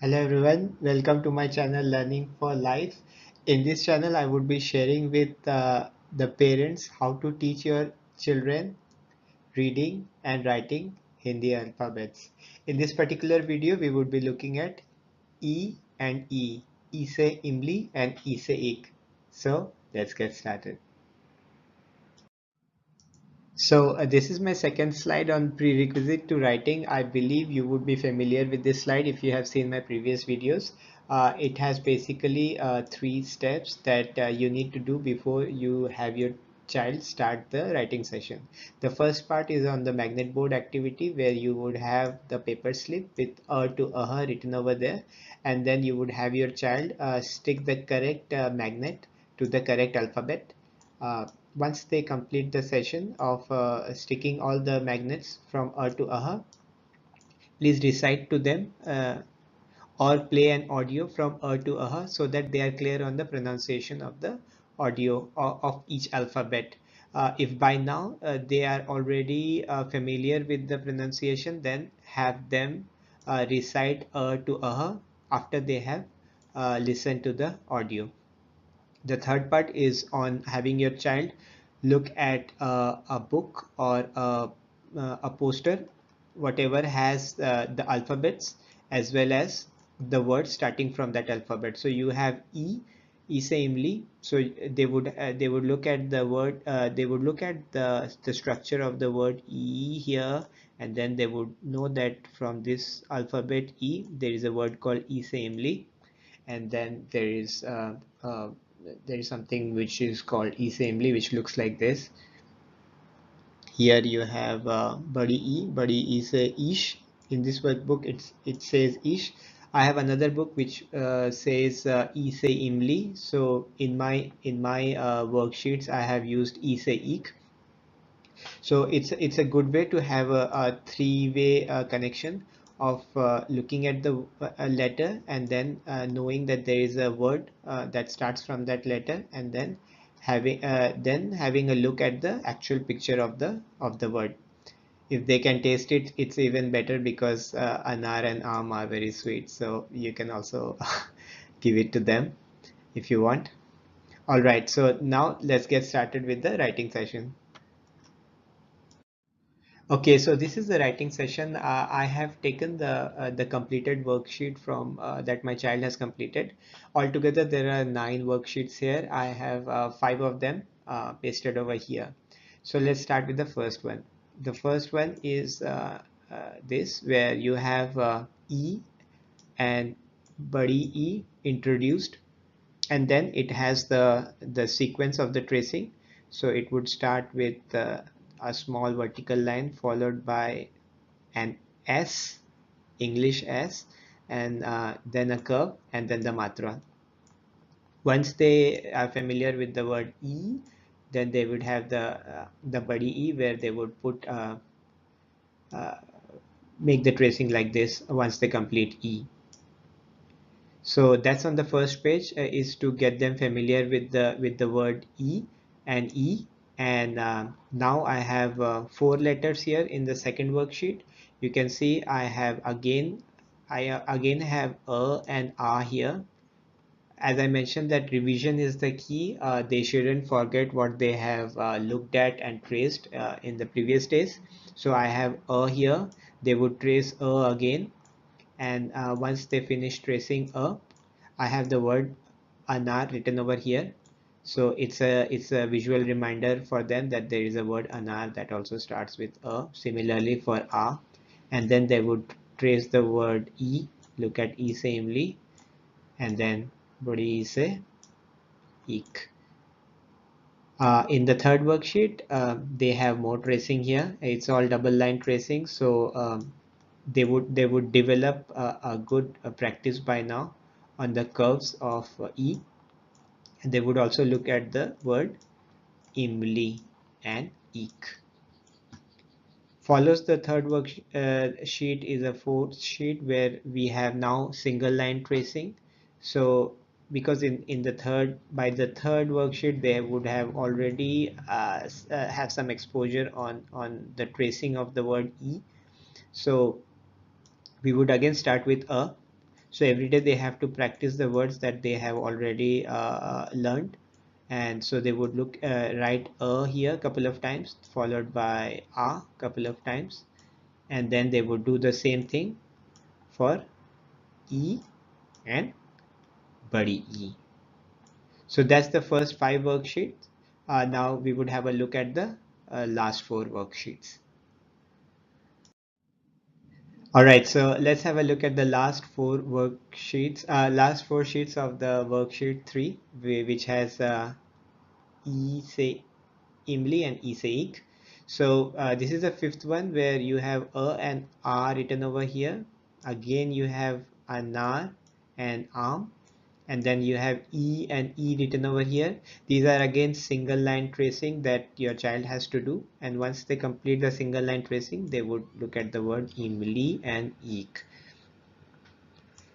Hello everyone, welcome to my channel Learning for Life. In this channel, I would be sharing with the parents how to teach your children reading and writing Hindi alphabets. In this particular video, we would be looking at E and E, E se imli and E se ik. So let's get started. So this is my second slide on prerequisite to writing. I believe you would be familiar with this slide if you have seen my previous videos. It has basically three steps that you need to do before you have your child start the writing session. The first part is on the magnet board activity where you would have the paper slip with to written over there, and then you would have your child stick the correct magnet to the correct alphabet. Once they complete the session of sticking all the magnets from to please recite to them or play an audio from to so that they are clear on the pronunciation of the audio of each alphabet. If by now they are already familiar with the pronunciation, then have them recite to after they have listened to the audio. The third part is on having your child look at a book or a poster, whatever has the alphabets as well as the words starting from that alphabet. So you have E same. So they would look at the word. They would look at the structure of the word E here, and then they would know that from this alphabet E there is a word called E same, and then there is something which is called assembly, which looks like this. Here you have body is a ish. In this workbook it says ish. I have another book which says ise imli. So in my worksheets I have ise ik. So it's a good way to have a three-way connection of looking at the letter and then knowing that there is a word that starts from that letter, and then having a look at the actual picture of the word. If they can taste it, it's even better because anar and am are very sweet. So you can also give it to them if you want. All right, so now let's get started with the writing session. Okay, so this is the writing session. I have taken the completed worksheet from that my child has completed. Altogether, there are 9 worksheets here. I have 5 of them pasted over here. So let's start with the first one. The first one is this, where you have E and body E introduced, and then it has the sequence of the tracing. So it would start with a small vertical line followed by an S, English S, and then a curve, and then the matra. Once they are familiar with the word E, then they would have the body E, where they would put uh, make the tracing like this once they complete E. So that's on the first page, is to get them familiar with the word E, and now I have 4 letters here in the second worksheet. You can see I again have a and a here. As I mentioned, that revision is the key. They shouldn't forget what they have looked at and traced in the previous days. So I have a here. They would trace a again, and once they finish tracing a, I have the word anar written over here. So it's a visual reminder for them that there is a word anar that also starts with a. Similarly for a, and then they would trace the word e, look at e samely, and then body se ik. In the third worksheet, they have more tracing here. It's all double line tracing, so they would develop a good practice by now on the curves of E, and they would also look at the word imli and eek. Follows the third worksheet is a fourth sheet where we have now single line tracing. So because in the third by the third worksheet they would have already have some exposure on the tracing of the word E. So we would again start with a. So every day they have to practice the words that they have already learned. And so they would write a here a couple of times, followed by a couple of times, and then they would do the same thing for e and buddy e. So that's the first 5 worksheets. Now we would have a look at the last 4 worksheets. All right, so let's have a look at the last 4 worksheets, last 4 sheets of the worksheet 3, which has E say Imli and E say Ik. So this is the fifth one where you have a and r written over here. Again, you have anar and am, and then you have E and E written over here. These are again single line tracing that your child has to do, and once they complete the single line tracing, they would look at the word imli and ik.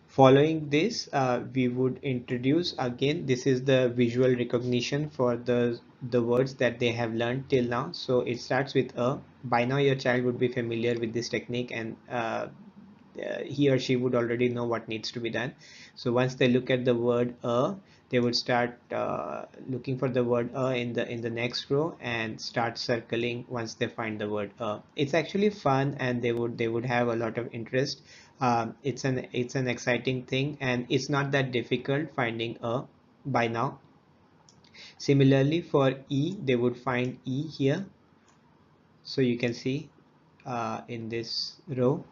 Following this, we would introduce again, this is the visual recognition for the words that they have learned till now. So it starts with a. By now your child would be familiar with this technique, and he or she would already know what needs to be done. So once they look at the word a, they would start looking for the word a in the next row and start circling once they find the word a. It's actually fun, and they would have a lot of interest. It's an exciting thing, and it's not that difficult finding a by now. Similarly for e, they would find e here. So you can see in this row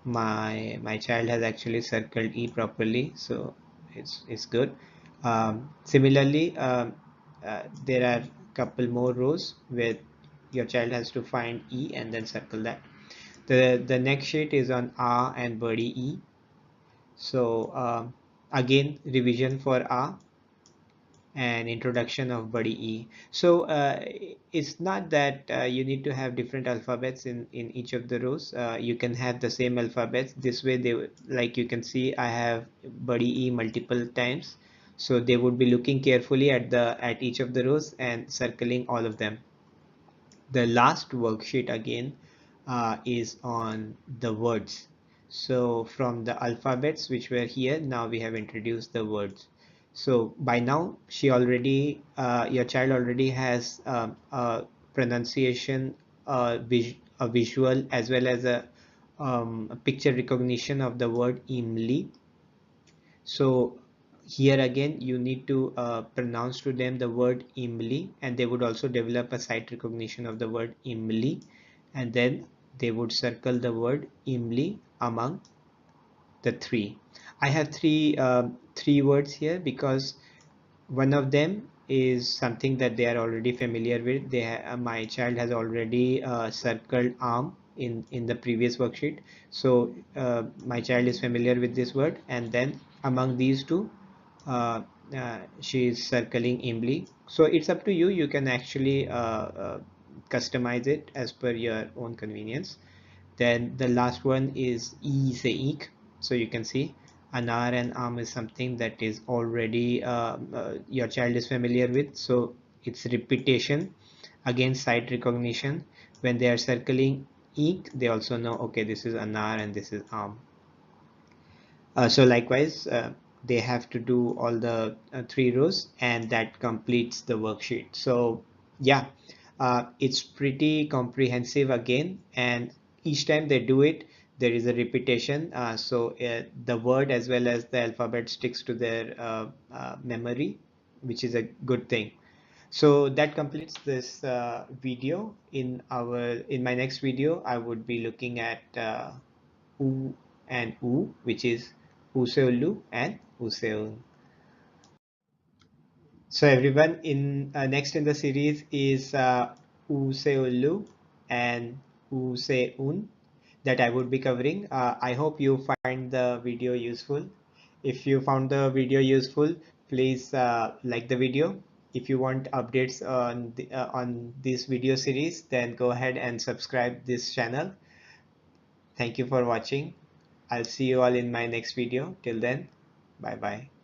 my child has actually circled E properly, so it's good. Similarly, there are couple more rows where your child has to find E and then circle that. The next sheet is on R and body E. So again, revision for R and introduction of body E. So it's not that you need to have different alphabets in each of the rows. You can have the same alphabets. This way, like you can see, I have body E multiple times. So they would be looking carefully at each of the rows and circling all of them. The last worksheet again is on the words. So from the alphabets which were here, now we have introduced the words. So by now your child already has a pronunciation, a visual, as well as a picture recognition of the word imli. So here again, you need to pronounce to them the word imli, and they would also develop a sight recognition of the word imli, and then they would circle the word imli among the three. I have three words here because one of them is something that they are already familiar with. My child has already circled arm in the previous worksheet, so my child is familiar with this word, and then among these two she is circling imli. So it's up to you. You can actually customize it as per your own convenience. Then the last one is E se ik. So you can see anar and am is something that is already your child is familiar with. So it's repetition, again sight recognition. When they are circling ik, they also know, okay, this is anar and this is am. So likewise, they have to do all the 3 rows, and that completes the worksheet. So yeah, it's pretty comprehensive again, and each time they do it, there is a repetition. So the word as well as the alphabet sticks to their memory, which is a good thing. So that completes this video. In my next video, I would be looking at U and U, which is Useolu and Useun. So everyone, in next in the series is Useolu and Useun that I would be covering. I hope you find the video useful. If you found the video useful, please like the video. If you want updates on this video series, then go ahead and subscribe this channel. Thank you for watching. I'll see you all in my next video. Till then, bye bye.